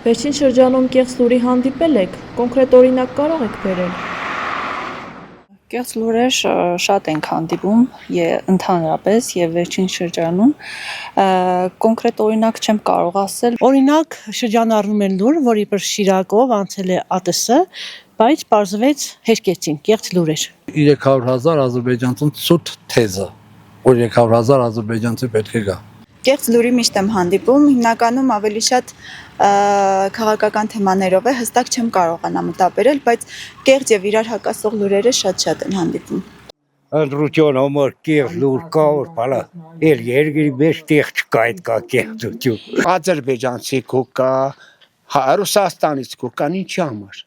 Վերջին շրջանում կեղծ լուրի հանդիպել եք, կոնկրետ օրինակ կարող եք բերել։ Կեղծ լուրեր շատ ենք հանդիպում ընդհանրապես եւ վերջին շրջանում կոնկրետ օրինակ չեմ կարող ասել։ Օրինակ շրջանառվում է լուր, որի վրա Շիրակով անցել է ԱՏՍ, բայց պարզվեց հերկեցին, կեղծ լուրեր։ 300,000 ադրբեջանցուն ցույց թեզը, որ 300,000 ադրբեջանցի պետք է գա։ Կեղծ լուրի միշտ եմ հանդիպում, հիմնականում ավելի շատ քաղաքական թեմաներով է, հստակ չեմ կարողանա մտաբերել, բայց կեղծ եւ իրար հակասող լուրերը շատ են հանդիպում։ Ընտրություն համար կեղծ լուր կա, որ բալա, էլ երկրի մեջ տեղ չկա այդ կա կեղծություն։ Ադրբեջանցի կա, Ռուսաստանից կա, ինչի համար։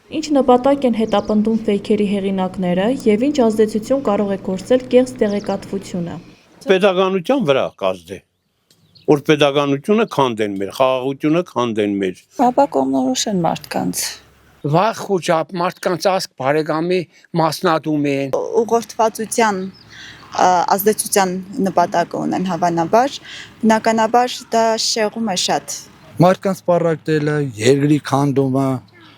Ինչ նպատակ են հետապնդում ֆեյքերի հեղինակները եւ ինչ ազդեցություն կարող է գործել կեղծ տեղեկատվությունը։ Պետականության վրա կազդե, որ պետականությունը քանդեն մեր, խաղաղությունը քանդեն մեր։ Ապա կողմնորոշ են մարդկանց։ Վաղ խոճապ մարդկանց ասք բարեկամի մասնատում են։ Ուղղորդվածության ազդեցության նպատակը ունեն հավանաբար, բնականաբար դա շեղում է շատ։ Մարդկանց պարակտելը, երկրի քանդումը,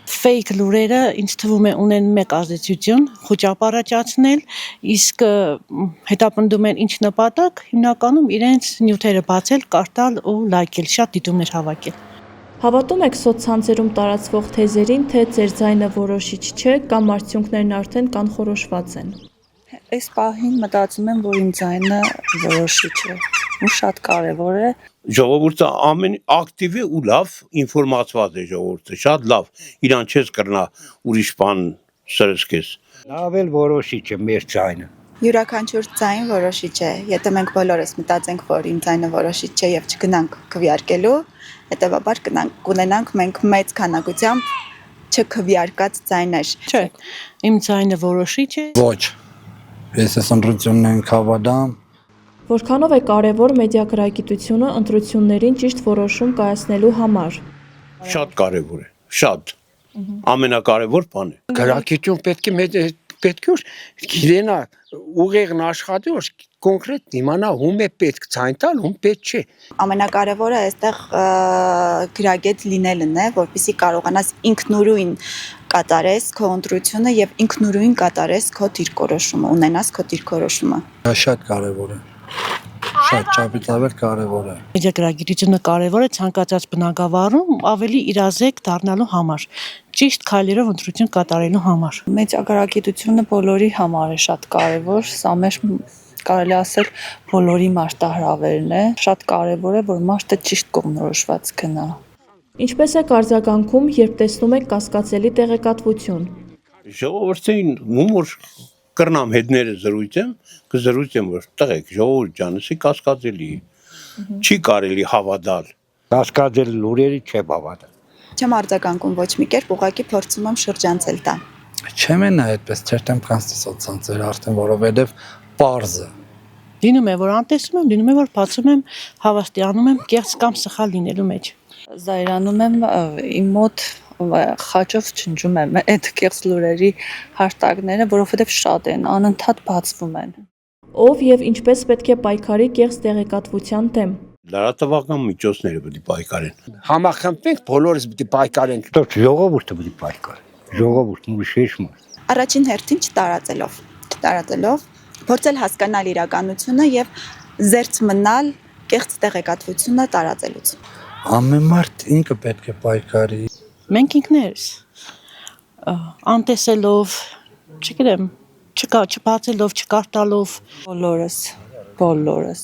Ֆեյք լուրերը ինձ թվում է ունեն մեկ ազդեցություն, խոճապ առաջացնել, իսկ հետապնդում են ինչ նպատակ, հիմնականում իրենց նյութերը բացել, կարտալ ու լայքել, շատ դիտումներ հավաքել։ Հավատում եք սոցցանցերում տարածվող թեզերին, թե ձեր ձայնը որոշիչ չէ կամ արդյունքներն արդեն կանխորոշված են։ Այս պահին մտածում եմ, որ իմ ձայնը որոշիչ է ու շատ կարևոր է։ Ժողովուրդը ամեն ակտիվ է ու լավ ինֆորմացված է ժողովուրդը, շատ լավ, իրան չես կրնա ուրիշ բան սրսկես։ Լավ էլ որոշիչ է մեր ձայնը։ Յուրաքանչյուր ձայն որոշիչ է։ Եթե մենք բոլորս մտածենք, որ իմ ձայնը որոշիչ չէ եւ չգնանք քվեարկելու, հետեւաբար կունենանք մենք մեծ քանակությամբ չքվեարկած ձայներ։ Չէ, իմ ձայնը որոշիչ է։ ոչ։ Ես այս ընտրությունն ենք հավատամ։ Որքանով է կարևոր մեդիագրագիտությունը ընտրություններին ճիշտ որոշում կայացնելու համար։ Շատ կարևոր է, շատ։ Ամենակարևոր բան է։ Գրագիտություն պետք է գիտենա ուղեղն աշխատի, որ կոնկրետ իմանա ում է պետք ցայն տալ, ում պետք չէ։ Ամենակարևորը այստեղ գրագետ լինելն է, որպեսզի կարողանաս ինքնուրույն կատարես քո ընտրությունը եւ ինքնուրույն կատարես քո դիրքորոշումը, ունենաս քո դիրքորոշումը։ Դա շատ կարևոր է։ Շատ չափից կարևոր է։ Մեդիագրագիտությունը կարևոր է ցանկացած բնակավարում ավելի իրազեկ դառնալու համար, ճիշտ քայլերով ընտրություն կատարելու համար։ Մեդիագրագիտությունը բոլորի համար է շատ կարևոր, սա մեր կարելի ասել բոլորի մարտահրավերն է, շատ կարևոր է, որ մարդը ճիշտ կողմնորոշված գնա։ Ինչպես եք արձագանքում, երբ տեսնում եք կասկածելի տեղեկատվություն։ Ժողովրդին ումոր կրնամ հետները զրույցեմ, որ տղեկ ժողովուրդ ջան, էսի կասկածելի է։ Չի կարելի հավատալ։ Կասկածել լուրերի չէ հավատալ։ Չեմ արձագանքում ոչ մի կերպ, ուղղակի փորձում եմ շրջանցել դա։ Չեմ են այդպես չերտեմ կոնստիտուցիոններ արդեն, որովհետև պարզ է։ Լինում է, որ անտեսում եմ, լինում է, որ բացում եմ, հավաստիանում եմ կեղծ կամ սխալ լինելու մեջ։ Զայրանում եմ իմ մոտ խաչով չնջում եմ այդ կեղծ լուրերի հաշտարակները, որովհետև շատ են, անընդհատ բացվում են։ Ով եւ ինչպես պետք է պայքարի կեղծ տեղեկատվության դեմ։ Լրատվական միջոցները պետք է պայքարեն։ Համախմբենք, բոլորս պետք է պայքարենք։ Դեռ ժողովուրդը պետք է պայքարի։ Ժողովուրդը ուրիշ մարդ։ Առաջին հերթին չտարածելով, փորձել հասկանալ իրականությունը եւ զերծ մնալ կեղծ տեղեկատվությունը տարածելուց։ Ամեն մարդ ինքը պետք է պայքարի։ Մենք ինքներս անտեսելով, չգիտեմ, չբացելով, չկարտալով, Բոլորս։